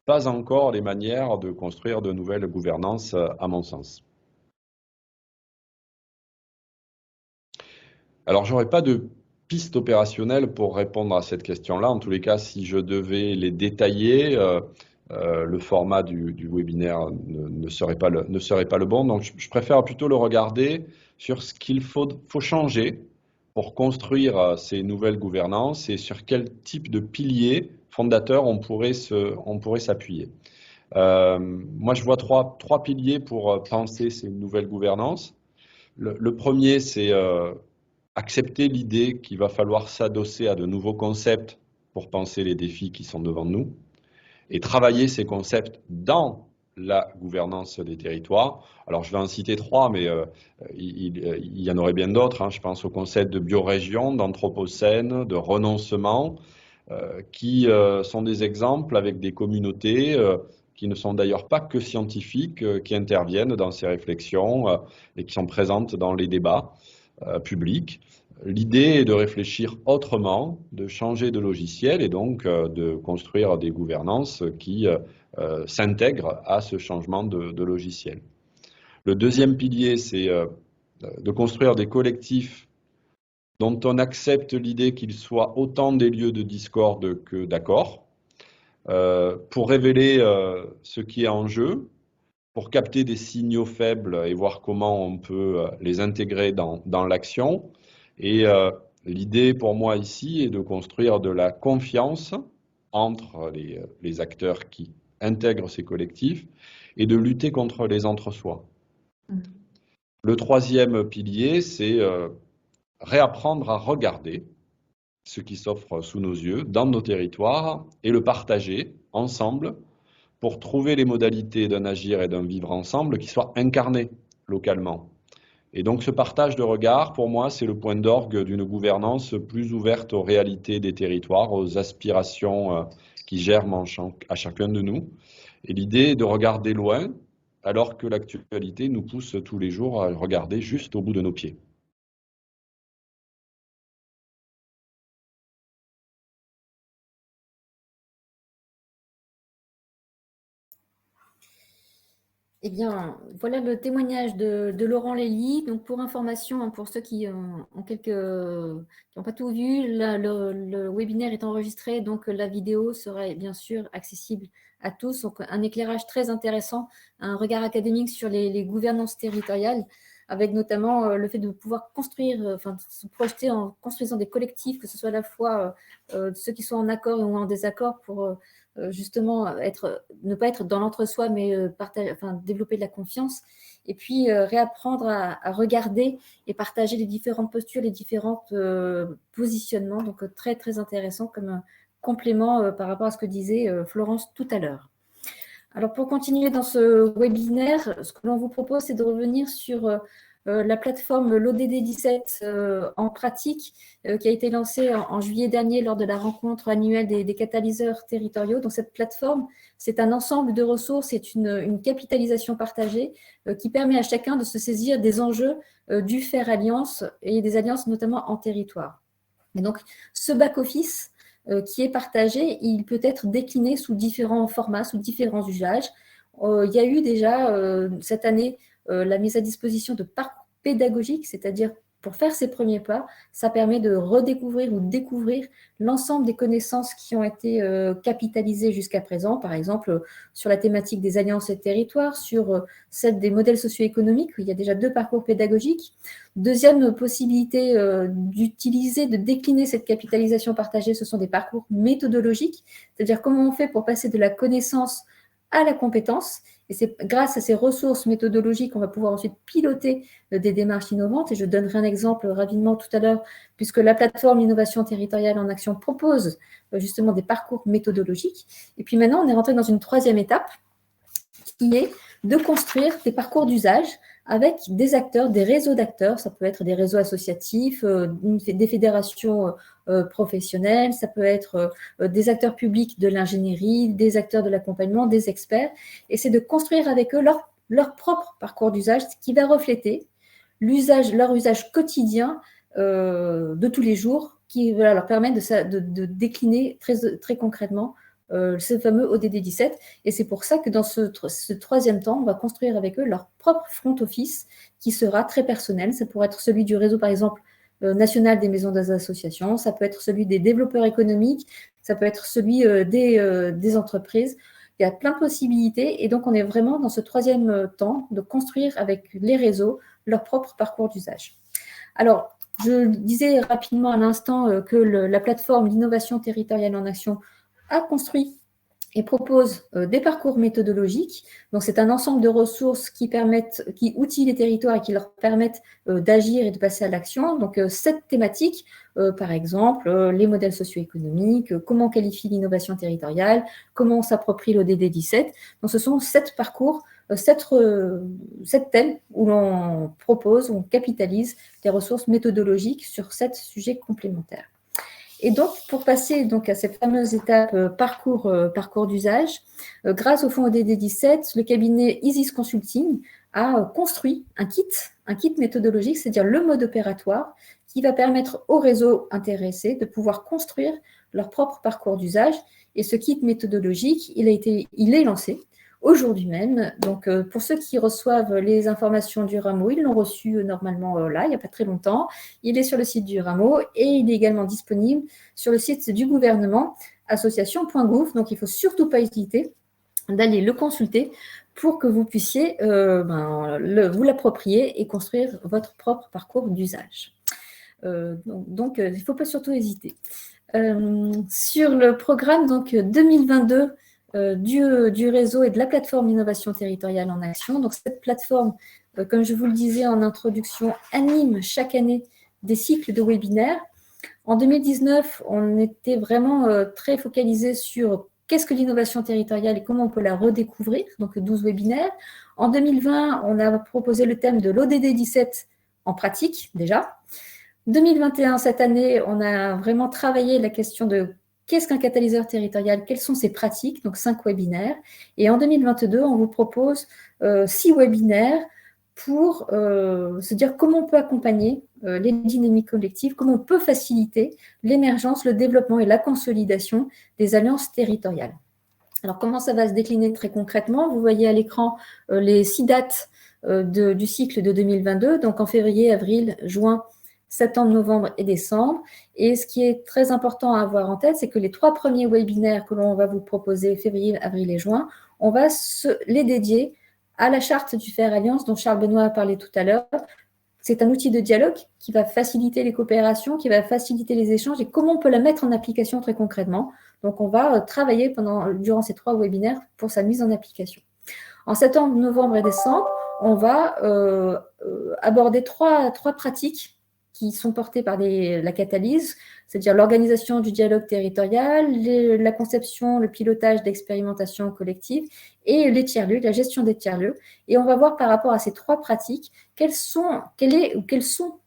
pas encore les manières de construire de nouvelles gouvernances, à mon sens. Alors, je n'aurais pas de piste opérationnelle pour répondre à cette question-là. En tous les cas, si je devais les détailler, le format du webinaire ne serait pas le bon. Donc, je préfère plutôt le regarder sur ce qu'il faut changer pour construire ces nouvelles gouvernances et sur quel type de piliers fondateurs on pourrait s'appuyer. Moi, je vois trois piliers pour penser ces nouvelles gouvernances. Le premier, c'est accepter l'idée qu'il va falloir s'adosser à de nouveaux concepts pour penser les défis qui sont devant nous et travailler ces concepts dans la gouvernance des territoires. Alors, je vais en citer trois, mais il y en aurait bien d'autres, hein. Je pense au concept de biorégion, d'anthropocène, de renoncement, qui sont des exemples avec des communautés qui ne sont d'ailleurs pas que scientifiques, qui interviennent dans ces réflexions et qui sont présentes dans les débats publics. L'idée est de réfléchir autrement, de changer de logiciel et donc de construire des gouvernances qui s'intègrent à ce changement de logiciel. Le deuxième pilier, c'est de construire des collectifs dont on accepte l'idée qu'ils soient autant des lieux de discorde que d'accord, pour révéler ce qui est en jeu, pour capter des signaux faibles et voir comment on peut les intégrer dans l'action. Et l'idée pour moi ici est de construire de la confiance entre les acteurs qui intègrent ces collectifs et de lutter contre les entre-soi. Le troisième pilier, c'est réapprendre à regarder ce qui s'offre sous nos yeux, dans nos territoires, et le partager ensemble pour trouver les modalités d'un agir et d'un vivre ensemble qui soient incarnés localement. Et donc ce partage de regard, pour moi, c'est le point d'orgue d'une gouvernance plus ouverte aux réalités des territoires, aux aspirations qui germent à chacun de nous. Et l'idée est de regarder loin, alors que l'actualité nous pousse tous les jours à regarder juste au bout de nos pieds.
Eh bien, voilà le témoignage de Laurent Lély. Donc, pour information, hein, pour ceux qui n'ont pas tout vu, le webinaire est enregistré, donc la vidéo sera bien sûr accessible à tous. Donc, un éclairage très intéressant, un regard académique sur les gouvernances territoriales, avec notamment le fait de pouvoir construire, se projeter en construisant des collectifs, que ce soit à la fois ceux qui sont en accord ou en désaccord, pour justement ne pas être dans l'entre-soi, mais développer de la confiance, et puis réapprendre à regarder et partager les différentes postures, les différents positionnements. Donc très très intéressant comme complément par rapport à ce que disait Florence tout à l'heure. Alors pour continuer dans ce webinaire, ce que l'on vous propose, c'est de revenir sur la plateforme l'ODD 17 en pratique, qui a été lancée en juillet dernier lors de la rencontre annuelle des catalyseurs territoriaux. Donc cette plateforme, c'est un ensemble de ressources, c'est une capitalisation partagée qui permet à chacun de se saisir des enjeux du faire alliance et des alliances notamment en territoire. Et donc ce back-office qui est partagé, il peut être décliné sous différents formats, sous différents usages. Il y a eu déjà cette année la mise à disposition de parcours pédagogiques, c'est-à-dire pour faire ses premiers pas, ça permet de redécouvrir ou découvrir l'ensemble des connaissances qui ont été capitalisées jusqu'à présent, par exemple sur la thématique des alliances et territoires, sur celle des modèles socio-économiques, où il y a déjà 2 parcours pédagogiques. Deuxième possibilité d'utiliser, de décliner cette capitalisation partagée, ce sont des parcours méthodologiques, c'est-à-dire comment on fait pour passer de la connaissance à la compétence. Et c'est grâce à ces ressources méthodologiques qu'on va pouvoir ensuite piloter des démarches innovantes. Et je donnerai un exemple rapidement tout à l'heure, puisque la plateforme Innovation territoriale en action propose justement des parcours méthodologiques. Et puis maintenant, on est rentré dans une 3e étape, qui est de construire des parcours d'usage avec des acteurs, des réseaux d'acteurs. Ça peut être des réseaux associatifs, des fédérations professionnelles, ça peut être des acteurs publics de l'ingénierie, des acteurs de l'accompagnement, des experts. Et c'est de construire avec eux leur propre parcours d'usage qui va refléter leur usage quotidien de tous les jours, qui va leur permettre de décliner très concrètement ce fameux ODD 17. Et c'est pour ça que dans ce troisième temps, on va construire avec eux leur propre front office qui sera très personnel. Ça pourrait être celui du réseau, par exemple, national des maisons des associations, ça peut être celui des développeurs économiques, ça peut être celui des entreprises. Il y a plein de possibilités et donc on est vraiment dans ce troisième temps de construire avec les réseaux leur propre parcours d'usage. Alors, je disais rapidement à l'instant que la plateforme d'innovation territoriale en action a construit et propose des parcours méthodologiques. Donc, c'est un ensemble de ressources qui outillent les territoires et qui leur permettent d'agir et de passer à l'action. Donc, 7 thématiques, par exemple, les modèles socio-économiques, comment on qualifie l'innovation territoriale, comment on s'approprie l'ODD 17. Donc, ce sont 7 parcours, 7 thèmes où l'on propose, où on capitalise des ressources méthodologiques sur 7 sujets complémentaires. Et donc, pour passer donc, à cette fameuse étape parcours d'usage, grâce au fonds ODD 17, le cabinet Isis Consulting a construit un kit méthodologique, c'est-à-dire le mode opératoire, qui va permettre aux réseaux intéressés de pouvoir construire leur propre parcours d'usage. Et ce kit méthodologique, il est lancé aujourd'hui même. Donc, pour ceux qui reçoivent les informations du Rameau, ils l'ont reçu normalement là, il n'y a pas très longtemps. Il est sur le site du Rameau et il est également disponible sur le site du gouvernement, association.gouv. Donc, il ne faut surtout pas hésiter d'aller le consulter pour que vous puissiez vous l'approprier et construire votre propre parcours d'usage. Donc, il ne faut pas surtout hésiter. Sur le programme donc, 2022, du réseau et de la plateforme d'innovation territoriale en action. Donc, cette plateforme, comme je vous le disais en introduction, anime chaque année des cycles de webinaires. En 2019, on était vraiment très focalisé sur qu'est-ce que l'innovation territoriale et comment on peut la redécouvrir, donc 12 webinaires. En 2020, on a proposé le thème de l'ODD 17 en pratique, déjà. 2021, cette année, on a vraiment travaillé la question de qu'est-ce qu'un catalyseur territorial, quelles sont ses pratiques, donc 5 webinaires. Et en 2022, on vous propose 6 webinaires pour se dire comment on peut accompagner les dynamiques collectives, comment on peut faciliter l'émergence, le développement et la consolidation des alliances territoriales. Alors, comment ça va se décliner très concrètement? Vous voyez à l'écran les 6 dates du cycle de 2022, donc en février, avril, juin, septembre, novembre et décembre. Et ce qui est très important à avoir en tête, c'est que les 3 premiers webinaires que l'on va vous proposer, février, avril et juin, on va les dédier à la charte du Faire Alliance dont Charles Benoît a parlé tout à l'heure. C'est un outil de dialogue qui va faciliter les coopérations, qui va faciliter les échanges et comment on peut la mettre en application très concrètement. Donc, on va travailler durant ces 3 webinaires pour sa mise en application. En septembre, novembre et décembre, on va aborder 3 pratiques qui sont portées par la catalyse, c'est-à-dire l'organisation du dialogue territorial, la conception, le pilotage d'expérimentation collective et les tiers-lieux, la gestion des tiers-lieux. Et on va voir par rapport à ces 3 pratiques, quels sont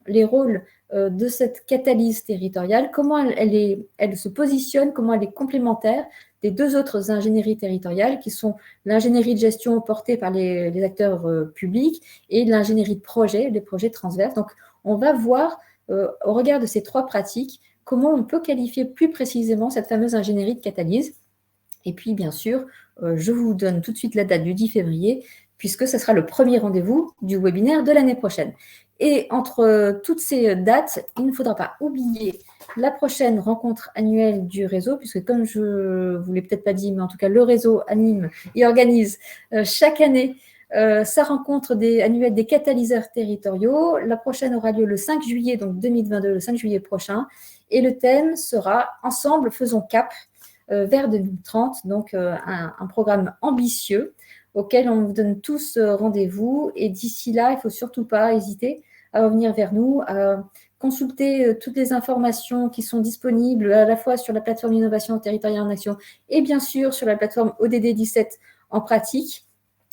les rôles de cette catalyse territoriale, comment elle se positionne, comment elle est complémentaire des 2 autres ingénieries territoriales qui sont l'ingénierie de gestion portée par les acteurs publics et l'ingénierie de projet, les projets transverses. Donc, on va voir, au regard de ces 3 pratiques, comment on peut qualifier plus précisément cette fameuse ingénierie de catalyse. Et puis, bien sûr, je vous donne tout de suite la date du 10 février, puisque ce sera le premier rendez-vous du webinaire de l'année prochaine. Et entre toutes ces dates, il ne faudra pas oublier la prochaine rencontre annuelle du réseau, puisque comme je ne vous l'ai peut-être pas dit, mais en tout cas, le réseau anime et organise chaque année sa rencontre annuelle des catalyseurs territoriaux. La prochaine aura lieu le 5 juillet, donc 2022, le 5 juillet prochain. Et le thème sera « Ensemble, faisons cap vers 2030 », donc un programme ambitieux auquel on vous donne tous rendez-vous. Et d'ici là, il ne faut surtout pas hésiter à revenir vers nous, à consulter toutes les informations qui sont disponibles à la fois sur la plateforme Innovation Territoriale en Action et bien sûr sur la plateforme ODD 17 en pratique.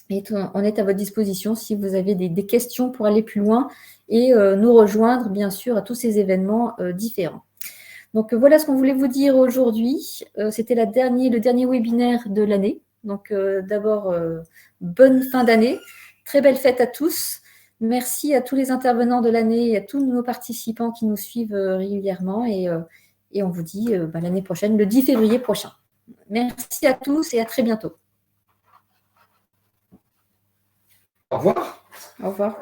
Et on est à votre disposition si vous avez des questions pour aller plus loin et nous rejoindre, bien sûr, à tous ces événements différents. Donc, voilà ce qu'on voulait vous dire aujourd'hui. C'était le dernier webinaire de l'année. Donc, d'abord, bonne fin d'année. Très belle fête à tous. Merci à tous les intervenants de l'année et à tous nos participants qui nous suivent régulièrement. Et on vous dit l'année prochaine, le 10 février prochain. Merci à tous et à très bientôt.
Au revoir.
Au revoir.